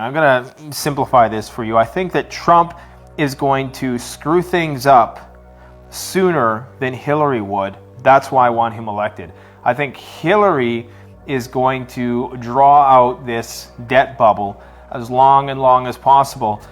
I'm going to simplify this for you. I think that Trump is going to screw things up sooner than Hillary would. That's why I want him elected. I think Hillary is going to draw out this debt bubble as long as possible.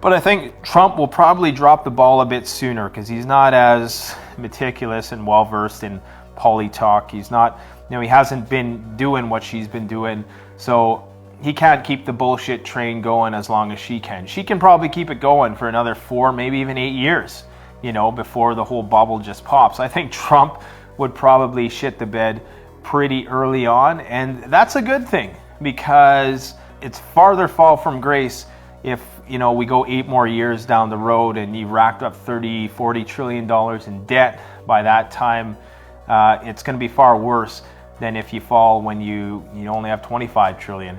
But I think Trump will probably drop the ball a bit sooner because he's not as meticulous and well-versed in poly-talk. He's not, he hasn't been doing what she's been doing. So he can't keep the bullshit train going as long as she can. She can probably keep it going for another 4, maybe even 8 years, before the whole bubble just pops. I think Trump would probably shit the bed pretty early on, and that's a good thing because it's farther fall from grace if we go 8 more years down the road and you racked up $30-40 trillion in debt. By that time, it's going to be far worse than if you fall when you only have 25 trillion.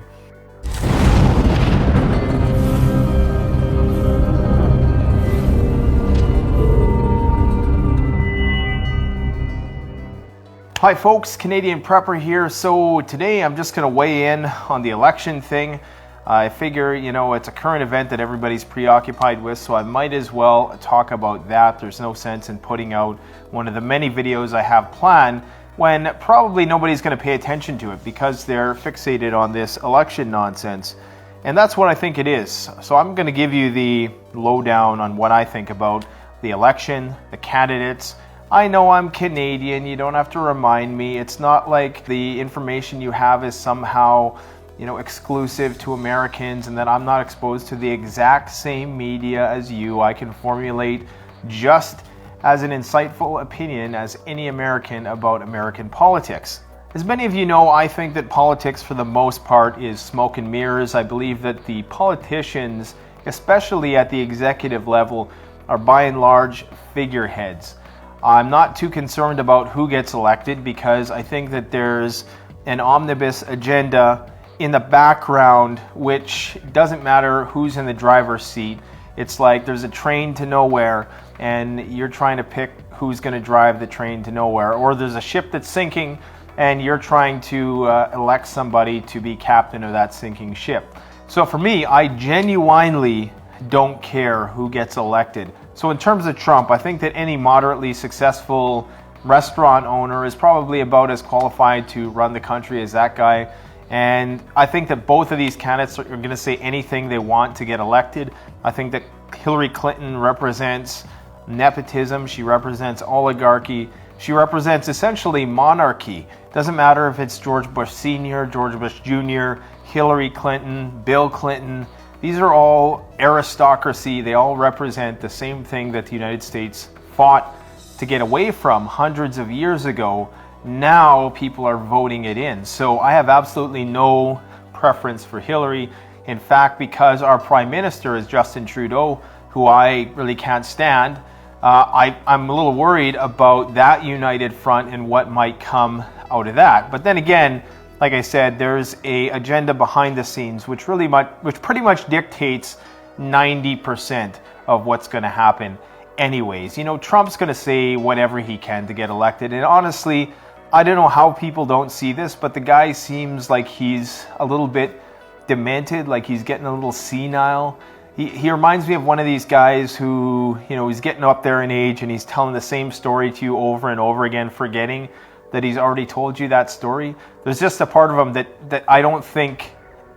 Hi folks, Canadian Prepper here. So today I'm just going to weigh in on the election thing. I figure, it's a current event that everybody's preoccupied with, so I might as well talk about that. There's no sense in putting out one of the many videos I have planned when probably nobody's going to pay attention to it because they're fixated on this election nonsense. And that's what I think it is. So I'm going to give you the lowdown on what I think about the election, the candidates. I know I'm Canadian, you don't have to remind me. It's not like the information you have is somehow, exclusive to Americans and that I'm not exposed to the exact same media as you. I can formulate just as an insightful opinion as any American about American politics. As many of you know, I think that politics for the most part is smoke and mirrors. I believe that the politicians, especially at the executive level, are by and large figureheads. I'm not too concerned about who gets elected because I think that there's an omnibus agenda in the background, which doesn't matter who's in the driver's seat. It's like there's a train to nowhere and you're trying to pick who's going to drive the train to nowhere. Or there's a ship that's sinking and you're trying to elect somebody to be captain of that sinking ship. So for me, I genuinely don't care who gets elected. So in terms of Trump, I think that any moderately successful restaurant owner is probably about as qualified to run the country as that guy. And I think that both of these candidates are going to say anything they want to get elected. I think that Hillary Clinton represents nepotism. She represents oligarchy. She represents essentially monarchy. Doesn't matter if it's George Bush Sr., George Bush Jr., Hillary Clinton, Bill Clinton. These are all aristocracy. They all represent the same thing that the United States fought to get away from hundreds of years ago. Now people are voting it in. So I have absolutely no preference for Hillary. In fact, because our Prime Minister is Justin Trudeau, who I really can't stand, I'm a little worried about that united front and what might come out of that. But then again, like I said, there's an agenda behind the scenes which pretty much dictates 90% of what's going to happen anyways. Trump's going to say whatever he can to get elected. And honestly, I don't know how people don't see this, but the guy seems like he's a little bit demented, like he's getting a little senile. He reminds me of one of these guys who, he's getting up there in age and he's telling the same story to you over and over again, forgetting that he's already told you that story. There's just a part of him that I don't think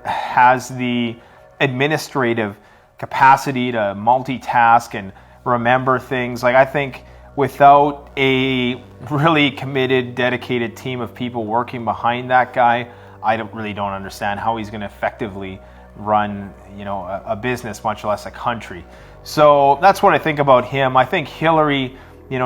has the administrative capacity to multitask and remember things. Like I think without a really committed, dedicated team of people working behind that guy, I don't understand how he's going to effectively run, a business, much less a country. So that's what I think about him. I think Hillary,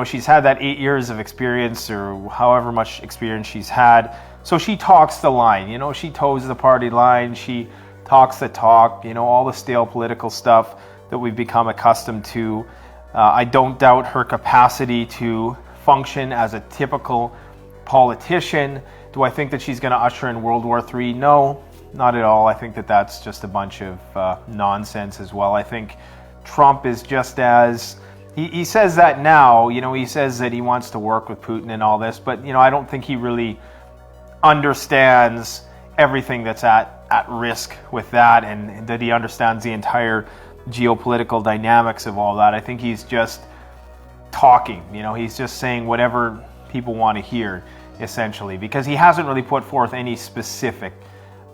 she's had that 8 years of experience or however much experience she's had. So she talks the line, she toes the party line. She talks the talk, all the stale political stuff that we've become accustomed to. I don't doubt her capacity to function as a typical politician. Do I think that she's going to usher in World War III? No, not at all. I think that that's just a bunch of nonsense as well. I think Trump is just as... He says that now, he says that he wants to work with Putin and all this, but, I don't think he really understands everything that's at at risk with that, and that he understands the entire geopolitical dynamics of all that. I think he's just talking, he's just saying whatever people want to hear, essentially, because he hasn't really put forth any specific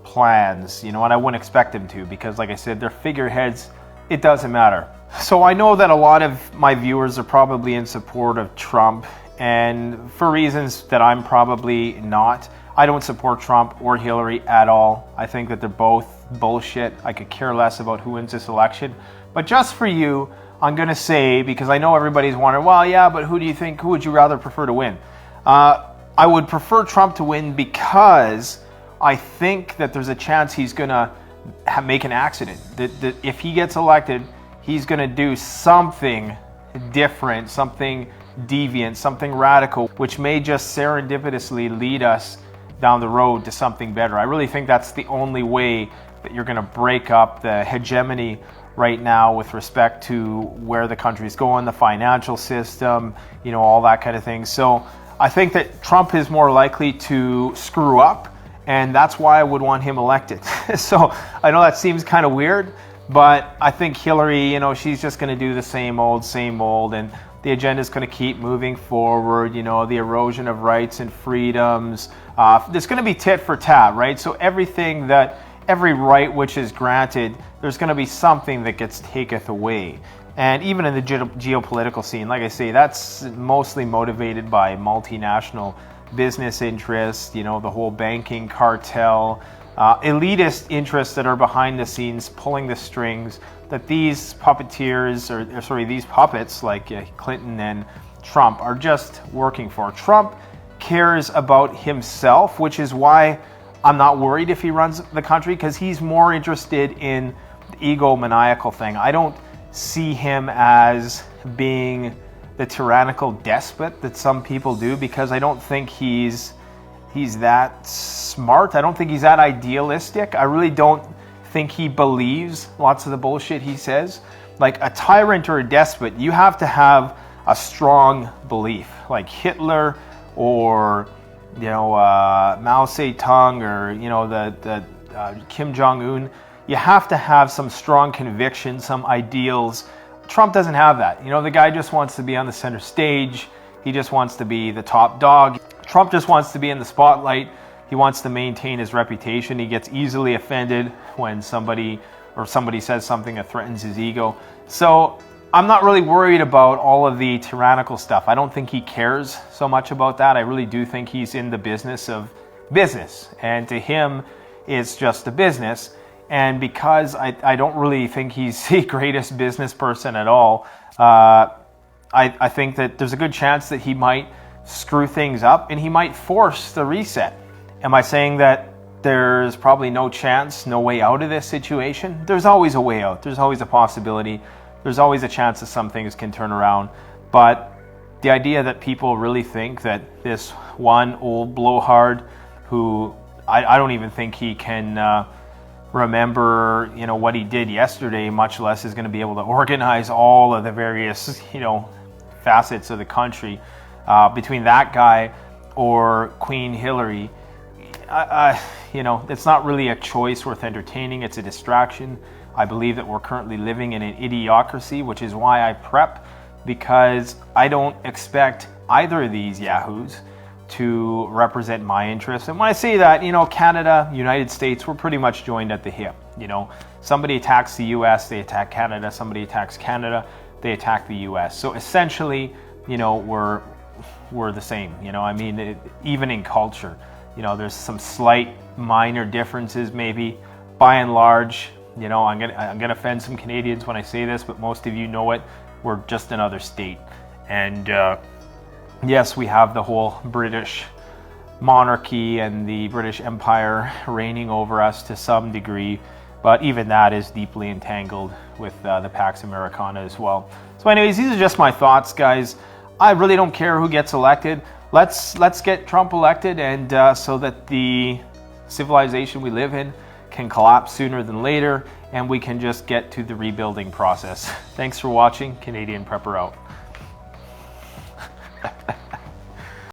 plans, and I wouldn't expect him to, because like I said, they're figureheads. It doesn't matter. So I know that a lot of my viewers are probably in support of Trump, and for reasons that I'm probably not. I don't support Trump or Hillary at all. I think that they're both bullshit. I could care less about who wins this election. But just for you, I'm going to say, because I know everybody's wondering, well, yeah, but who would you rather prefer to win? I would prefer Trump to win because I think that there's a chance he's going to make an accident. That if he gets elected, he's going to do something different, something deviant, something radical, which may just serendipitously lead us down the road to something better. I really think that's the only way that you're going to break up the hegemony right now with respect to where the country's going, the financial system, all that kind of thing. So I think that Trump is more likely to screw up, and that's why I would want him elected. So I know that seems kind of weird, but I think Hillary, she's just going to do the same old, and the agenda is going to keep moving forward, the erosion of rights and freedoms. There's going to be tit for tat, right? So every right which is granted, there's going to be something that gets taketh away. And even in the geopolitical scene, like I say, that's mostly motivated by multinational business interests, the whole banking cartel, elitist interests that are behind the scenes pulling the strings that these these puppets like Clinton and Trump are just working for. Trump cares about himself, which is why I'm not worried if he runs the country, because he's more interested in the egomaniacal thing. I don't see him as being the tyrannical despot that some people do, because I don't think he's that smart. I don't think he's that idealistic. I really don't think he believes lots of the bullshit he says. Like a tyrant or a despot, you have to have a strong belief, like Hitler or Mao Zedong or the Kim Jong-un. You have to have some strong convictions, some ideals. Trump doesn't have that. The guy just wants to be on the center stage. He just wants to be the top dog. Trump just wants to be in the spotlight. He wants to maintain his reputation. He gets easily offended when somebody says something that threatens his ego. So I'm not really worried about all of the tyrannical stuff. I don't think he cares so much about that. I really do think he's in the business of business. And to him, it's just a business. And because I don't really think he's the greatest business person at all, I think that there's a good chance that he might screw things up and he might force the reset. Am I saying that there's probably no chance, no way out of this situation? There's always a way out. There's always a possibility. There's always a chance that some things can turn around. But the idea that people really think that this one old blowhard who I don't even think he can remember what he did yesterday, much less is going to be able to organize all of the various facets of the country, between that guy or Queen Hillary, it's not really a choice worth entertaining. It's a distraction. I believe that we're currently living in an idiocracy, which is why I prep, because I don't expect either of these yahoos to represent my interests. And when I say that, Canada, United States, we're pretty much joined at the hip. Somebody attacks the US, they attack Canada. Somebody attacks Canada, they attack the US. So essentially, we're the same. Even in culture, there's some slight minor differences maybe. By and large, I'm gonna offend some Canadians when I say this, but most of you know it. We're just another state. And yes, we have the whole British monarchy and the British Empire reigning over us to some degree, but even that is deeply entangled with the Pax Americana as well. So anyways, these are just my thoughts, guys. I really don't care who gets elected. Let's get Trump elected, and so that the civilization we live in can collapse sooner than later, and we can just get to the rebuilding process. Thanks for watching. Canadian Prepper out.